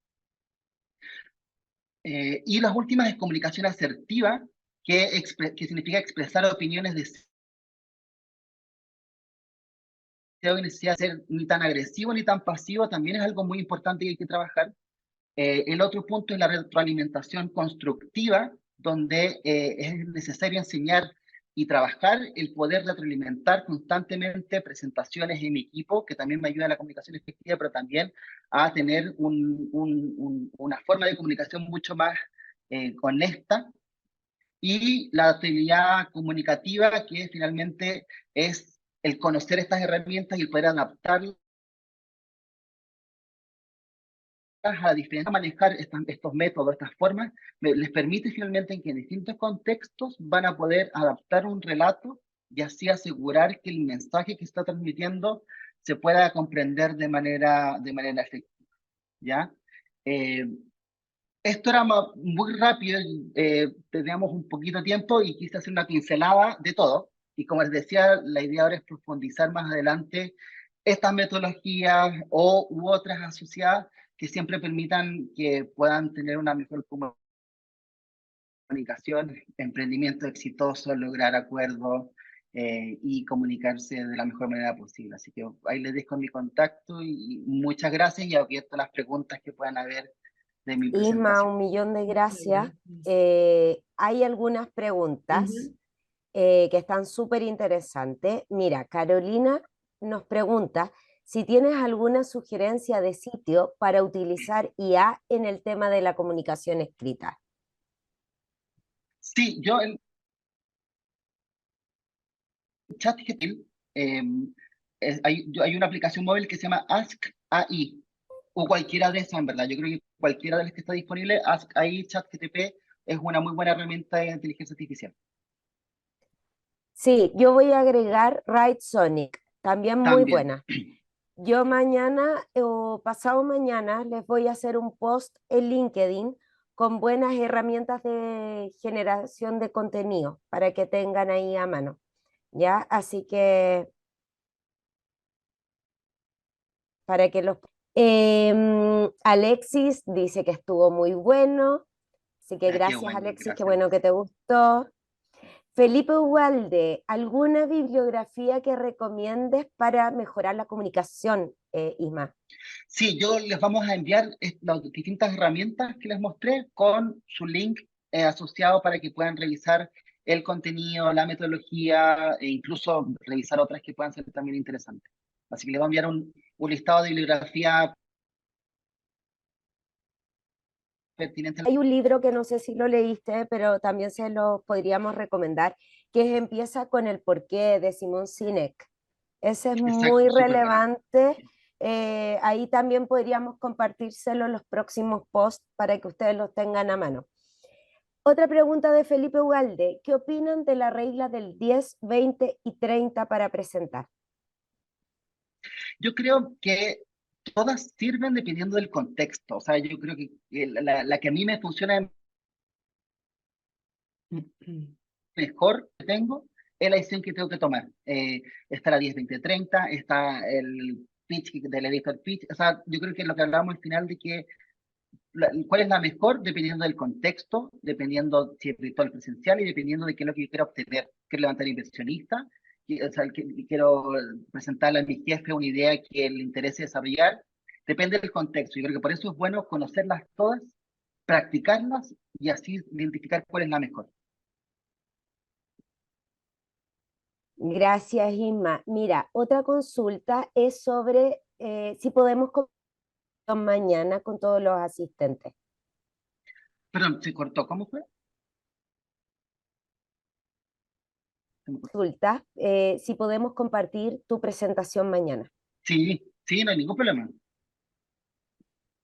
Y las últimas es comunicación asertiva, que significa expresar opiniones de necesidad de ser ni tan agresivo ni tan pasivo, también es algo muy importante que hay que trabajar. El otro punto es la retroalimentación constructiva, donde es necesario enseñar y trabajar el poder retroalimentar constantemente presentaciones en mi equipo, que también me ayuda a la comunicación efectiva, pero también a tener una forma de comunicación mucho más honesta. Y la actividad comunicativa, que finalmente es el conocer estas herramientas y el poder adaptarlas a diferentes, manejar estos métodos, estas formas, les permite finalmente en que en distintos contextos van a poder adaptar un relato y así asegurar que el mensaje que está transmitiendo se pueda comprender de manera efectiva, ¿ya? Eh, Esto era muy rápido, teníamos un poquito de tiempo y quise hacer una pincelada de todo. Y como les decía, la idea ahora es profundizar más adelante estas metodologías u otras asociadas que siempre permitan que puedan tener una mejor comunicación, emprendimiento exitoso, lograr acuerdos y comunicarse de la mejor manera posible. Así que ahí les dejo mi contacto y muchas gracias y abierto las preguntas que puedan haber de mi Isma, presentación. un millón de gracias. Hay algunas preguntas que están súper interesantes. Mira, Carolina nos pregunta si tienes alguna sugerencia de sitio para utilizar IA en el tema de la comunicación escrita. Sí, yo el ChatGPT, eh, hay una aplicación móvil que se llama Ask AI, o cualquiera de esas, en verdad. Yo creo que cualquiera de las que está disponible, Ask AI, ChatGPT, es una muy buena herramienta de inteligencia artificial. Sí, yo voy a agregar Ride Sonic, también muy También. buena. Yo mañana o pasado mañana les voy a hacer un post en LinkedIn con buenas herramientas de generación de contenido para que tengan ahí a mano, ¿ya? Así que para que los... Alexis dice que estuvo muy bueno, así que Qué gracias bueno, Alexis, qué gracias, bueno que Alex. te gustó. Felipe Ugalde, ¿alguna bibliografía que recomiendes para mejorar la comunicación, Isma? Sí, yo les vamos a enviar las distintas herramientas que les mostré con su link asociado para que puedan revisar el contenido, la metodología e incluso revisar otras que puedan ser también interesantes. Así que les voy a enviar un listado de bibliografía pertinente. Hay un libro que no sé si lo leíste, pero también se lo podríamos recomendar, que empieza con el porqué de Simón Sinek. Ese es muy Exacto, súper bueno. relevante. Ahí también podríamos compartírselo en los próximos posts para que ustedes los tengan a mano. Otra pregunta de Felipe Ugalde. ¿Qué opinan de la regla del 10, 20 y 30 para presentar? Yo creo que todas sirven dependiendo del contexto. O sea, yo creo que la que a mí me funciona mejor que tengo es la decisión que tengo que tomar. Está la 10, 20, 30, está el pitch del elevator pitch. O sea, yo creo que lo que hablábamos al final de que cuál es la mejor dependiendo del contexto, dependiendo si es virtual presencial y dependiendo de qué es lo que yo quiero obtener. Quiero levantar inversionista, o sea, quiero presentarle a mi jefe una idea que le interese desarrollar. Depende del contexto. Yo creo que por eso es bueno conocerlas todas, practicarlas y así identificar cuál es la mejor. Gracias, Isma. Mira, otra consulta es sobre si podemos mañana con todos los asistentes. Perdón, se cortó. ¿Cómo fue? Consulta, si podemos compartir tu presentación mañana. Sí, sí, no hay ningún problema.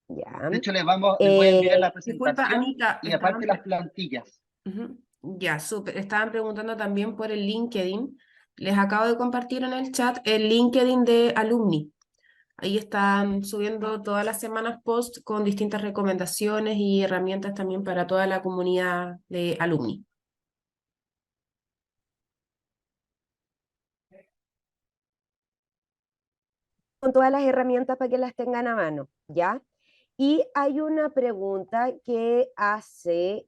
Ya. De hecho, les voy a enviar Eh, la Disculpa, presentación Anita, y aparte las plantillas. ujú, ya, súper. Estaban preguntando también por el LinkedIn. Les acabo de compartir en el chat el LinkedIn de Alumni. Ahí están subiendo todas las semanas posts con distintas recomendaciones y herramientas también para toda la comunidad de Alumni. con todas las herramientas para que las tengan a mano, ¿ya? Y hay una pregunta que hace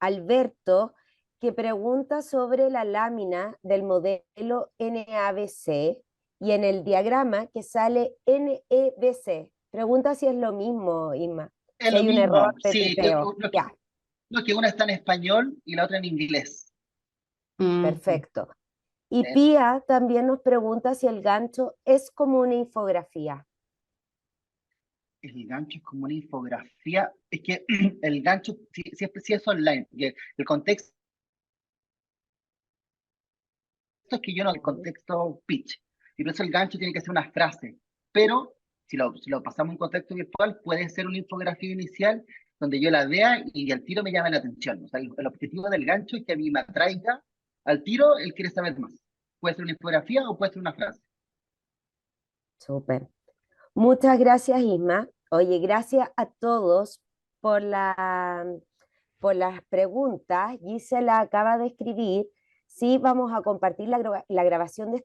Alberto, que pregunta sobre la lámina del modelo NABC y en el diagrama que sale NEBC. Pregunta si es lo mismo, Isma, Es si lo hay un error mismo, de sí, tipeo. Ya, no, que una está en español y la otra en inglés. Ujú. perfecto. Y Eh, Pía también nos pregunta si el gancho es como una infografía. El gancho es como una infografía. Es que el gancho sí es online. Porque el contexto es que yo no, el contexto pitch. Y por eso el gancho tiene que ser una frase. Pero si lo pasamos en contexto virtual, puede ser una infografía inicial donde yo la vea y al tiro me llame la atención. O sea, el objetivo del gancho es que a mí me atraiga al tiro, él quiere saber más. Puede ser una infografía o puede ser una frase. Súper. Muchas gracias, Isma. Oye, gracias a todos por por las preguntas. Gisela acaba de escribir. Sí, vamos a compartir la grabación de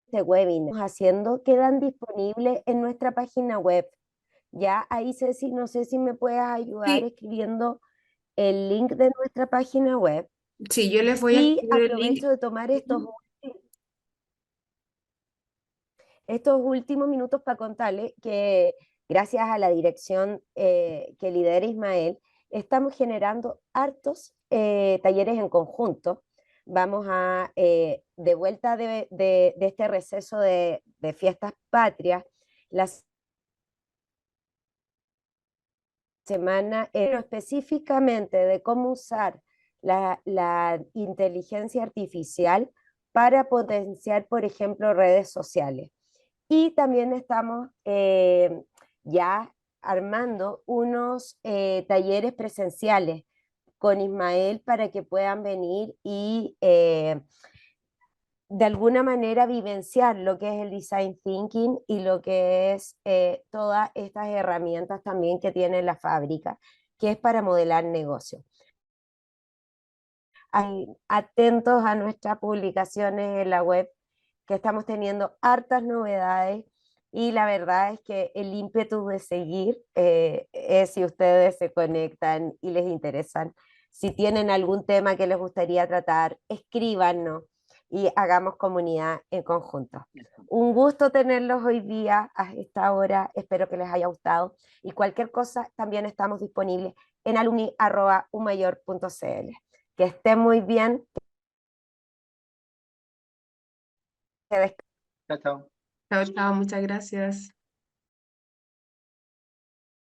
este webinar. Haciendo, quedan disponibles en nuestra página web. Ya ahí, Ceci, no sé si me puedes ayudar Sí, escribiendo el link de nuestra página web. sí, yo les voy a Y escribir el link. aprovecho de tomar Ujú. estos últimos minutos para contarles que gracias a la dirección que lidera Ismael, estamos generando hartos talleres en conjunto. Vamos a, de vuelta de este receso de fiestas patrias, la semana, pero específicamente de cómo usar la inteligencia artificial para potenciar, por ejemplo, redes sociales. Y también estamos ya armando unos talleres presenciales con Ismael para que puedan venir y de alguna manera vivenciar lo que es el design thinking y lo que es todas estas herramientas también que tiene la fábrica, que es para modelar negocios. Atentos a nuestras publicaciones en la web, que estamos teniendo hartas novedades y la verdad es que el ímpetu de seguir es si ustedes se conectan y les interesan. Si tienen algún tema que les gustaría tratar, escríbanos y hagamos comunidad en conjunto. Un gusto tenerlos hoy día a esta hora, espero que les haya gustado y cualquier cosa también estamos disponibles en alumni@umayor.cl. Que estén muy bien. Chao, chao. Chao, chao, muchas gracias.